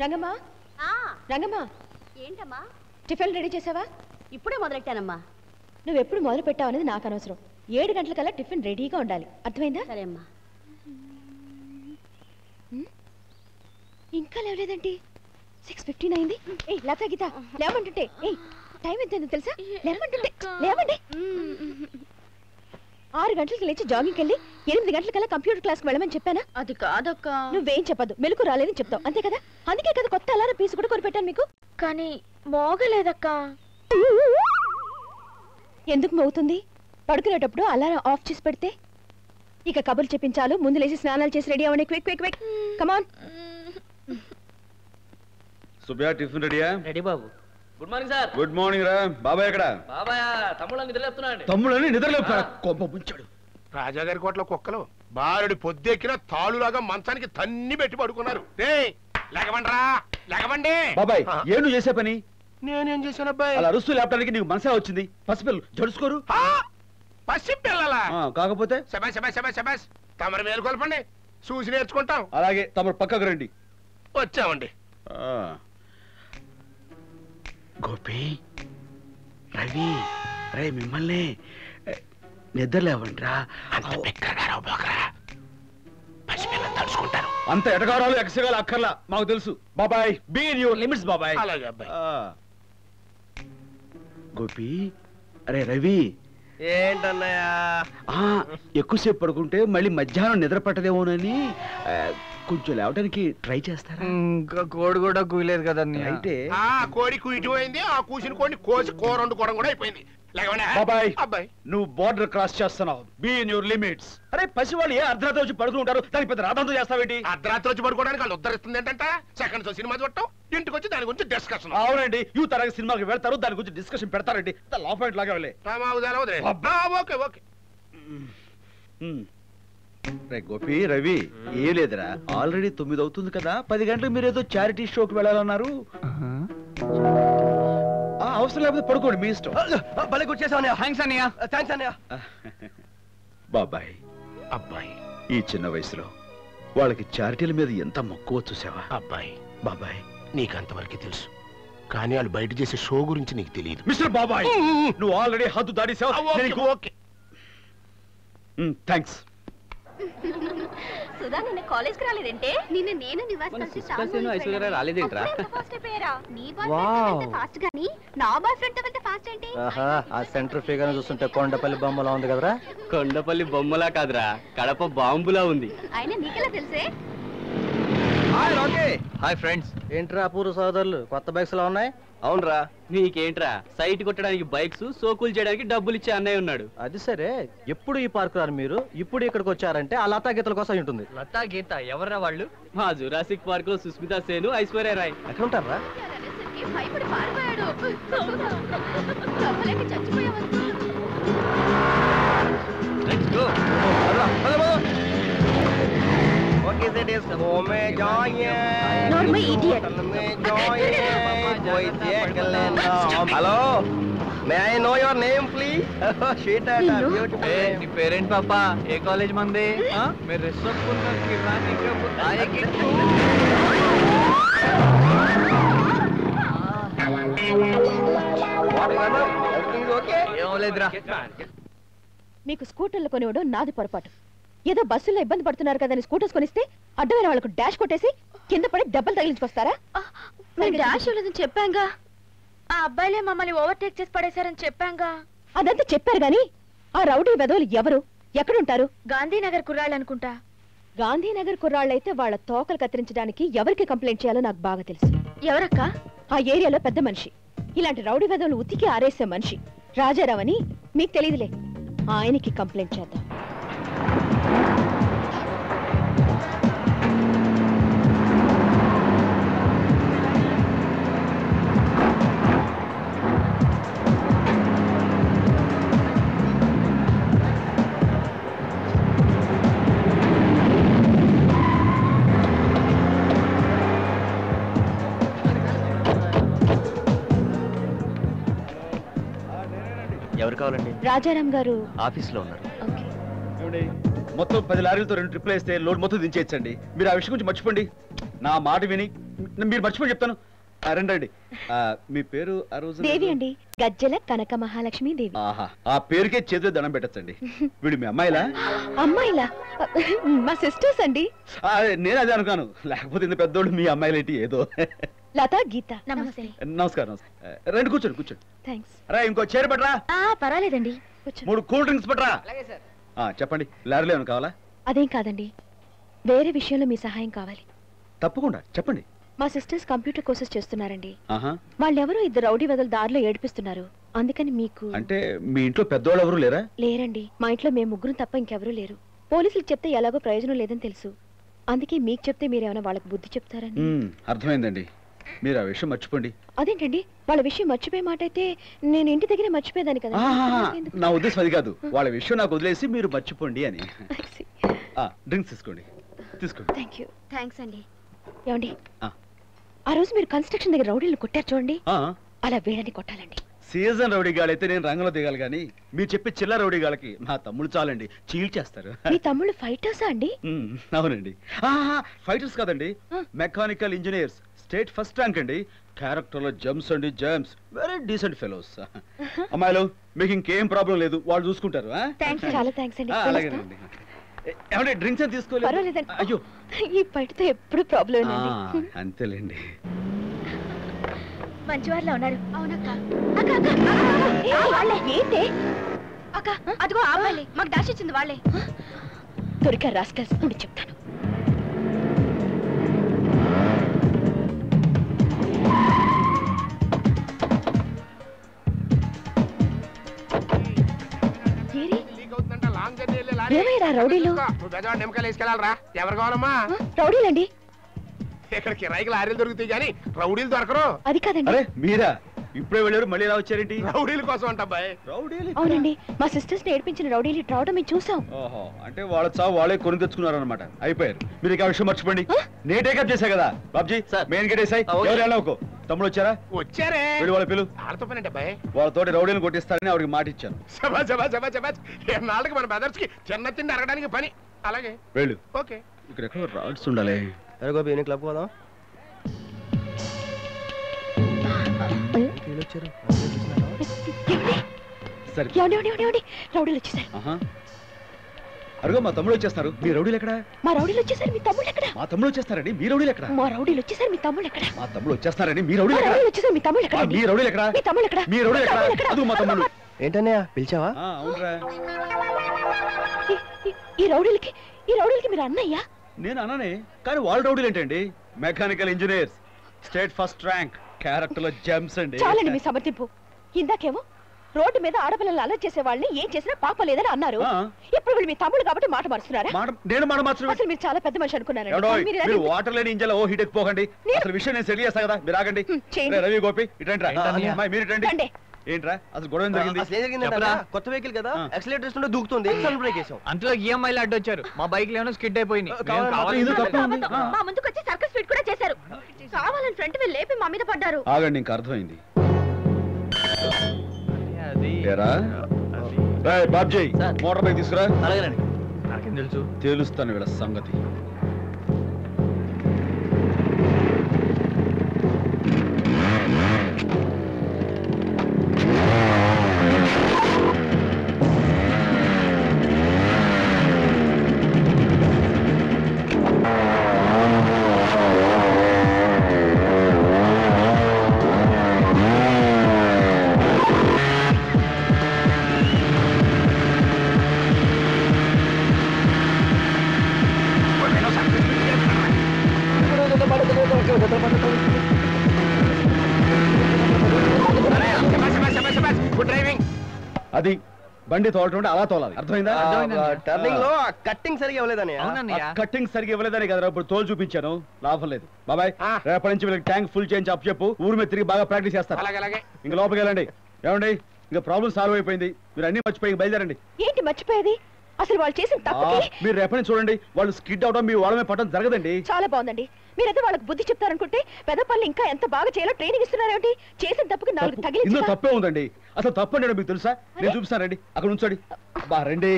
రంగమ్మా రంగమ్మా ఏంటమ్మా tiffin ready చేసావా? ఇప్పుడే మొదలెట్టానమ్మా. నువ్వు ఎప్పుడు మొదలు పెట్టావు అనేది నాకు అనవసరం. 7 గంటలకల్లా టిఫిన్ రెడీగా ఉండాలి, అర్థమైందా? సరే అమ్మా. ఇంకా లేవలేదండి? 6:15 అయింది. ఏయ్ లతా గీత లేవంటుంటే. ఏయ్ టైం ఎంత తెలుసా? లేవంటుంటే లేవండి. 6 గంటలకి లేచి జాగింగ్కి వెళ్ళి 8 గంటలకల్లా కంప్యూటర్ క్లాస్కి వెళ్ళమని చెప్పానా? అది కాదక్క. నువ్వేం చెప్పదు, మెలకు రాలేదని చెప్తావు అంతే కదా. అందుకే కదా కొత్త అలారం పీసు కూడా కొనిపెట్టాను మీకు. కానీ మోగలేదక్క. ఎందుకు మోగుతుంది? పడుకునేటప్పుడు అలారం ఆఫ్ చేసి పెడితే. ఇక కబుర్లు చెప్పించాలు, ముందు లేచి స్నానాలు చేసి రెడీ అవ్వండి. Quick quick quick come on. Subbaiah tiffin రెడీయా? రెడీ బాబు. Good morning sir. Good morning రా. బాబాయ్ ఎక్కడ? బాబాయ్ తమ్ముళ్ళని నిద్రలేపుతున్నాడు. తమ్ముళ్ళని నిద్రలేపుతారా? కొంప ముంచాడు. రాజాగారి కోట్ల కుక్కలు బాలుడి పొద్దెక్కిన తాళులాగా మంచానికి తన్ని పెట్టి పడుకున్నారు. లేకమండ్రా లేకమండి. బాబాయ్ ఏం నువ్వు చేసే పని? నేనేం చేశాను అబ్బాయి? అలా అరుస్తూ లేపడానికి నీకు మనసే వచ్చింది. పసిపిల్లలు జడుసుకోరు. పసిపిల్లలా? కాకపోతే శబాష్ శబాష్ శబాష్ శబాష్. తమరు మేలుకొల్పండి, చూసి నేర్చుకుంటాం. అలాగే తమరు పక్కకు రండి. వచ్చామండి. గోపి, రవి, రే మిమ్మల్ని నిద్ర లేవండిరా. తలుచుకుంటారు. అంత ఎటగారాలు ఎక్సగాలు అక్కర్లా, మాకు తెలుసు. బాబాయ్ బీ ఇన్ యువర్ లిమిట్స్ బాబాయ్. అలాగే అబ్బాయి. గోపి, అరే రవి. ఏంటన్నయ్యా? ఎక్కువసేపు పడుకుంటే మళ్ళీ మధ్యాహ్నం నిద్ర పట్టదేమోనని కొంచెం లేవడానికి ట్రై చేస్తారా? ఇంకా కోడి కూడా కూయలేదు కదా. అయితే కోడి కూయిటి పోయింది. ఆ కూసిన కోడిని కోసి కూర వండుకోవడం కూడా అయిపోయింది. బాబాయ్ అబ్బాయి నువ్వు బోర్డర్ క్రాస్ చేస్తున్నావు. Be in your limits. అరే పసివాళ్ళు ఏ అర్ధరాత్రి వచ్చి పడుకుని ఉంటారు, దానికి పెద్ద రాధంతో చేస్తావేంటి? అర్ధరాత్రి వచ్చి పడుకోవడానికి వాళ్ళు ఉద్ధరిస్తుంది ఏంటంట. సెకండ్ షో సినిమా చూడటం, ఇంటికి వచ్చి దాని గురించి డిస్కషన్. అవునండి, యూత్ తరగతి సినిమాకి వెళ్తారు, దాని గురించి డిస్కషన్ పెడతారండి. లా పాయింట్ లాగా వెళ్ళే. Okay okay. రే గోపి, రవి ఏ లేదురా, ఆల్రెడీ 9 అవుతుంది కదా. 10 గంటలకు మీరు ఏదో చారిటీ షోకి వెళ్ళాలన్నారు. అవసరం లేకపోతే పడుకోండి, మీ ఇష్టం. బాబాయ్ అబ్బాయి ఈ చిన్న వయసులో వాళ్ళకి చారిటీల మీద ఎంత మక్కువ చూసావా? అబ్బాయి బాబాయ్ నీకంతవరకు తెలుసు, కానీ వాళ్ళు బయట చేసే షో గురించి నీకు తెలియదు. మిస్టర్ బాబాయ్ నువ్వు ఆల్రెడీ హద్దు దాటేసావు. థ్యాంక్స్. సుధా నిన్న కాలేజ్కి రాలేదంటే? నిన్న నేను నివాస్ ఐశ్వర్య రాలేదేంట్రా? ఫాస్ట్ గానీ నా బాయ్ ఫ్రెండ్ తో వెళ్తే ఫాస్ట్ ఏంటి? ఆ సెంటర్ ఫిగర్ చూస్తుంటే కొండపల్లి బొమ్మలా ఉంది కదరా. కొండపల్లి బొమ్మలా కాదురా, కడప బాంబులా ఉంది. అయినా నీకెలా తెలుసే? Hi friends. ఏంట్రా అపూర్వ సోదరులు, కొత్త బైక్స్ లో ఉన్నాయి? అవునరా. నీకేంట్రా, సైట్ కొట్టడానికి బైక్స్, సోకులు చేయడానికి డబ్బులు ఇచ్చే అన్నయ్య ఉన్నాడు. అది సరే, ఎప్పుడు ఈ పార్క్ రారు మీరు? ఇప్పుడు ఇక్కడికి వచ్చారంటే ఆ లతా గీతల కోసం ఉంటుంది. లతా గీత ఎవర్రా వాళ్ళు? మా జురాసిక్ పార్క్ లో సుస్మితా సేను, ఐశ్వర్య రాయ్. ఎక్కడ ఉంటారా? భయపడి పారిపోయాడు. చచ్చిపోయావు. Let's go. Hello, may I know your name please? నీ పేరేంటి పాపా? ఏ కాలేజ్ మంది? మీరు ఏం లేదురా. మీకు స్కూటర్లు కొనివ్వడం నాది పొరపాటు. ఏదో బస్సుల్లో ఇబ్బంది పడుతున్నారు కదని స్కూటర్స్ కొనిస్తే అడ్డమైన వాళ్ళకు డాష్ కొట్టేసి కింద పడి దెబ్బలు తగిలించుకొస్తారా? డాష్ ఇవ్వలేదని చెప్పాంగా. ఆ అబ్బాయిలే మమ్మల్ని ఓవర్టేక్ చేసి పడేశారని చెప్పాంగా. అదంతా చెప్పారు గాని ఆ రౌడీ వెధవులు ఎవరు, ఎక్కడుంటారు? గాంధీనగర్ కుర్రాళ్ళు అనుకుంటా. గాంధీనగర్ కుర్రాళ్ళైతే వాళ్ళ తోకలు కత్తిరించడానికి ఎవరికి కంప్లైంట్ చేయాలో నాకు బాగా తెలుసు. ఎవరక్క? ఆ ఏరియాలో పెద్ద మనిషి. ఇలాంటి రౌడీ వెధవులు ఉతికి ఆరేసే మనిషి రాజారావు అని మీకు తెలియదులే. ఆయనకి కంప్లైంట్ చేద్దాం. ఎవరు కావాలండి? రాజారాం గారు ఆఫీస్ లో ఉన్నారు. మొత్తం 10 లారీలతో 2 ట్రిప్లు వేస్తే లోడ్ మొత్తం దించేయచ్చండి. మీరు ఆ విషయం గురించి మర్చిపోండి. నా మాట విని మీరు మర్చిపోయి చెప్తాను. రండి. మీ పేరు ఆ రోజు దేవి అండి, గజ్జల కనక మహాలక్ష్మి దేవి. ఆహా, ఆ పేరుకే చేతిలో దండం పెట్టచ్చండి. వీడు మీ అమ్మాయిలా? అమ్మాయిలా? మా సిస్టర్స్ అండి. నేను అదే అనుకున్నాను, లేకపోతే ఇంత పెద్దోళ్ళు మీ అమ్మాయిలేంటి ఏదో. లతా గీత. నమస్తే. నమస్కారం. రండి, కూర్చోండి. థ్యాంక్స్. రా, ఇంకో చైర్ పట్రా. పర్వాలేదండి. 3 కూల్ డ్రింక్స్ పట్రా. చెప్పండి, లారీలో ఏమైనా కావాలా? అదేం కాదండి, వేరే విషయంలో మీ సహాయం కావాలి. తప్పకుండా చెప్పండి. మా సిస్టర్స్ కంప్యూటర్ కోర్సెస్ చేస్తున్నారండి. ఆహా, వాళ్ళెవరో 2 రౌడీ వెదలు దారిలో ఏడిపిస్తున్నారు. అందుకని మీకు. అంటే మీ ఇంట్లో పెద్దవాళ్ళు ఎవరు లేరా? లేరండి, మా ఇంట్లో మేము 3 తప్ప ఇంకెవరూ లేరు. పోలీసులకు చెప్తే ఎలాగో ప్రయోజనం లేదని తెలుసు. అందుకే మీకు చెప్తే మీరేమైనా వాళ్ళకి బుద్ధి చెప్తారని. అర్థమైందండి, మీరు ఆ విషయం మర్చిపోండి. అదేంటండి, వాళ్ళ విషయం మర్చిపోయే మాట అయితే నేను ఇంటి దగ్గర మర్చిపోయేదాన్ని కదా. నా ఉద్దేశం అది కాదు, వాళ్ళ విషయం నాకు వదిలేసి మీరు మర్చిపోండి అని. డ్రింక్స్ తీసుకోండి. Thank you. థ్యాంక్స్ అండి. ఏమండి, ఆ రోజు మీరు కన్స్ట్రక్షన్ దగ్గర రౌడీలు కొట్టారు చూడండి, ఆ, అలా వీళ్ళని కొట్టాలండి. సీజన్ రౌడీ గాలైతే నేను రంగంలో దిగాలి, కానీ మీరు చెప్పి చిల్లర రౌడీ గాలకి మా తమ్ముడు చాలండి, చీల్చేస్తారు. మీ తమ్ముళ్ళు ఫైటర్సా అండి? అవునండి. ఫైటర్స్ కాదండి, mechanical engineers, state first rank అండి. క్యారెక్టర్ లో జమ్స్ అండి, జమ్స్, వెరీ డీసెంట్ ఫెలోస్. అమ్మాయిలు, మీకు ఇంకేం ప్రాబ్లం లేదు, వాళ్ళు చూసుకుంటారు. చాలా థ్యాంక్స్ అండి. అలాగేనండి. ఏమంటే డ్రింక్స్ అని తీసుకోలేదు? పర్వాలేదండి. అయ్యో, ఈ పైటతో ఎప్పుడు ప్రాబ్లం. అంతేలేండి. మంచివారిలో ఉన్నారు. అవునక్క. ఏంటి అక్క, అదిగో అమ్మాయిలే, మాకు డాష్ ఇచ్చింది వాళ్ళే. దొరికారు రాస్కల్స్. ఉండి చెప్తాను. ఏమైనా రౌడీలు? నిమ్మకాయలు వేసుకెళ్ళాలరా. ఎవరు కావాలమ్మా? రౌడీలండి. ఇక్కడ కిరాయికి లారీలు దొరుకుతాయి కానీ రౌడీలు దొరకరు. అది కాదండి. అరే మీరా, ఇప్పుడే వెళ్ళారు, మళ్ళీ ఎలా వచ్చారేంటి? రౌడీల కోసం అంట అబ్బాయి. రౌడీలు? అవునండి, మా సిస్టర్స్ ని ఏడిపించిన రౌడీలు ఇటు రావడం మేము చూసాం. ఓహో, అంటే వాళ్ళ చావు వాళ్ళే కొని తెచ్చుకున్నారు అనమాట. అయిపోయారు. మీరు ఇక విషయం మర్చిపోండి. నేను టేకప్ చేశా కదా బాబ్జీ, మెయిన్ గేట్ వేసాయి. ఎవరు వెళ్ళకు. తమ్ముడు వచ్చారా? వచ్చారే. వీళ్ళు వాళ్ళ పిలు. ఆడతో పని అంటే అబ్బాయి, వాళ్ళతోటి రౌడీని కొట్టిస్తారని ఆవిడకి మాట ఇచ్చాను. నాళ్ళకి మన బ్రదర్స్ కి చిన్న తిండి అరగడానికి పని. అలాగే వెళ్ళు. ఓకే. ఇక్కడ ఎక్కడో రాడ్స్ ఉండాలి. గోపి క్లబ్ పోదాం. సరే. రౌడీలు వచ్చేసారు. అరుగో, మా తమ్ముడు వచ్చేస్తారు. మీ రౌడీలు ఎక్కడ? మా రౌడీలు వచ్చేసారు. మీ తమ్ముళ్ళు ఎక్కడ? మా తమ్ముడు వచ్చేస్తారండి. మీ రౌడీలు ఎక్కడ? మా రౌడీలు వచ్చేసారు. మీ తమ్ముళ్ళు ఎక్కడ? మా తమ్ముడు వచ్చేస్తారండి. మీ రౌడీలు ఎక్కడ? వచ్చేసారు. మీ తమ్ముళ్ళు ఎక్కడ? మీ రౌడీలు ఎక్కడ? మీ తమ్ముళ్ళు ఎక్కడ? మీ రౌడీలు ఎక్కడ? అదుగో మా తమ్ముడు. ఏంటన్నయ్య పిలిచావా? అవునరా. ఈ రౌడీలకి మీరు అన్నయ్యా? నేను అన్ననే, కానీ వాళ్ళ రౌడీలు ఏంటండి? Mechanical engineers, state first rank, character లో జెమ్స్ అండి. చాలండి మీ సమర్థింపు. ఇందాకేమో రోడ్డు మీద ఆడపిల్లలు అలర్ట్ చేసే వాళ్ళని ఏం చేసినా పాప లేదని అన్నారు. ఇప్పుడు వీళ్ళు మీ తమ్ముడు కాబట్టి మాట మారుస్తున్నారా? నేను మాట మార్చు. అసలు మీరు చాలా పెద్ద మనిషి అనుకున్నారండి. వాటర్ లేని ఇంజల ఓ హిట్ ఎక్కిపోకండి. అసలు విషయం నేను సెటిల్ చేస్తా కదా, మీరు ఆగండి. రవి, గోపి, ఇటండి రా. అమ్మాయి మీరు ఇటండి. ఏంట్రా అసలు గొడవ జరిగింది? కొత్త వెహికల్ కదా, యాక్సిలేటర్ ఇస్తుంటే దూకుతుంది, బ్రేక్ వేసాం. అంతలో ఈఎంఐలు అడ్డొచ్చారు. మా బైక్ ఏమైనా స్కిడ్ అయిపోయింది. మా ముందుకు వచ్చి సర్కస్ ఫిట్ కూడా చేశారు. కావాలని ఫ్రంట్ వీల్ లేపి మా మీద పడ్డారు. ఆగండి, ఇంకా అర్థమైంది. బాబ్జీ, మోటార్ బైక్ తీసుకురా. అలాగేనండి. నాకేం తెలుసు? తెలుస్తాను వీళ్ళ సంగతి. అది బండి తోలటం అలా తోలాలి, అర్థమైందా? టర్నింగ్ లో కట్టింగ్ సరిగా ఇవ్వలేదన్నయ్య. కట్టింగ్ సరిగా ఇవ్వలేదని కదా ఇప్పుడు తోలు చూపించాను, లాభం లేదు. బాబాయ్, రేపటి నుంచి వీళ్ళకి ట్యాంక్ ఫుల్ చేయించి అప్పు చెప్పు, ఊరు మీద తిరిగి బాగా ప్రాక్టీస్ చేస్తారు. ఇంకా లోపలికి వెళ్ళండి. ఏమండి, ఇంకా ప్రాబ్లం సాల్వ్ అయిపోయింది, మీరు అన్ని మర్చిపోయి బయలుదేరండి. ఏంటి మర్చిపోయేది? అసలు వాళ్ళు చేసిన తప్పుకి మీరు రేపటి చూడండి, వాళ్ళు స్కిడ్ అవడం మీ వాళ్ళ మీద పట్టడం జరగదండి. చాలా బాగుందండి. మీరైతే వాళ్ళకి బుద్ధి చెప్తారనుకుంటే పెద్ద పనులు ఇంకా ఎంత బాగా చేయాలో ట్రైనింగ్ ఇస్తున్నారేంటి? చేసిన తప్పుకి 4 తగిలి. ఇందులో తప్పే ఉందండి. అసలు తప్పండి మీకు తెలుసా? నేను చూపిస్తానండి, అక్కడ ఉంచండి. బా రండి.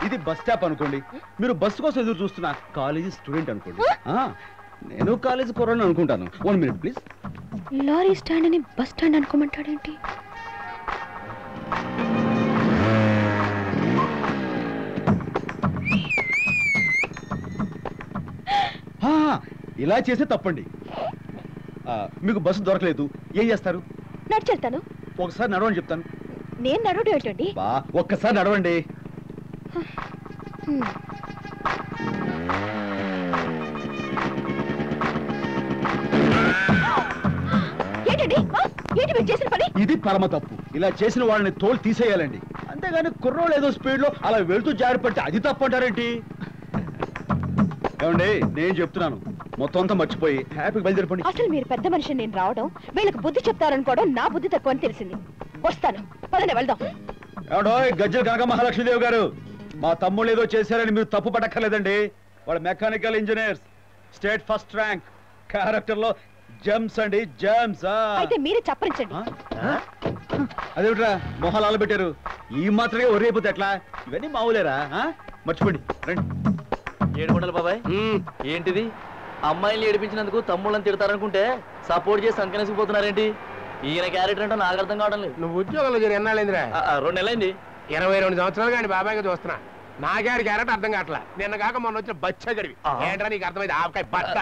ఇది బస్ స్టాప్ అనుకోండి, మీరు బస్సు కోసం ఎదురు చూస్తున్న కాలేజీ స్టూడెంట్ అనుకోండి. నేను కాలేజ్ కుర్రాడిని అనుకుంటాను. 1 minute ప్లీజ్. లారీ స్టాండ్ అని బస్ స్టాండ్ అనుకోమంటాడేంటి? ఇలా చేస్తే తప్పండి. మీకు బస్సు దొరకలేదు, ఏం చేస్తారు? నడిచెళ్తాను. ఒకసారి నడవండి చెప్తాను. నేను నడవడం ఏంటండి? ఒక్కసారి నడవండి. ఏంటండి ఏంటి మీరు చేసిన పని? ఇది పరమ తప్పు. ఇలా చేసిన వాళ్ళని తోలు తీసేయాలండి. అంతేగాని కుర్రోళ్ళు ఏదో స్పీడ్ లో అలా వెళ్తూ జారి పడితే అది తప్పు అంటారేంటి? ఏమండి, నేను చెప్తున్నాను, మొత్తం అంతా మర్చిపోయి హ్యాపీగా బయలుదేరిపోండి. అసలు మీరు పెద్ద మనిషి, నేను రావడం వీళ్ళకి బుద్ధి చెప్తారనుకోవడం నా బుద్ధి తక్కువ అని తెలిసింది. వస్తాను, పదండి వెళ్దాం. ఏమండో గజ్జల కనక మహాలక్ష్మీదేవి గారు, మా తమ్ముళ్ళు ఏదో చేశారని మీరు తప్పు పడక్కర్లేదండి. వాళ్ళు mechanical engineers, state first rank, character లో జమ్స్ అండి, జమ్స్. అయితే మీరే చప్పరించండి. అదేమిట్రా మొహాలు ఆలబెట్టారు? ఈ మాత్రమే ఒరే అయిపోతే ఎట్లా? ఇవన్నీ మావులేరా? మర్చిపోండి, రండి. 7 బాబాయ్ ఏంటిది? అమ్మాయిని ఏడిపించినందుకు తమ్ముళ్ళని తిడతారనుకుంటే సపోర్ట్ చేసి సంకనేసిపోతున్నారేంటి? ఈయన క్యారెక్టర్ అంటే నాకు అర్థం కావడం లేదు. నువ్వు ఉద్యోగంలో చేరి ఎన్నాళ్ళైందిరా? 2 నెలలైంది. 22 సంవత్సరాలు కానీ బాబాయ్గా చూస్తున్నా. నాగాడి క్యారెక్టర్ అర్థం కావట్లా. నిన్న కాక మొన్న వచ్చిన బచ్చ గడివి ఏంట్రా నీకు అర్థమైంది? ఆవకాయ బట్ట.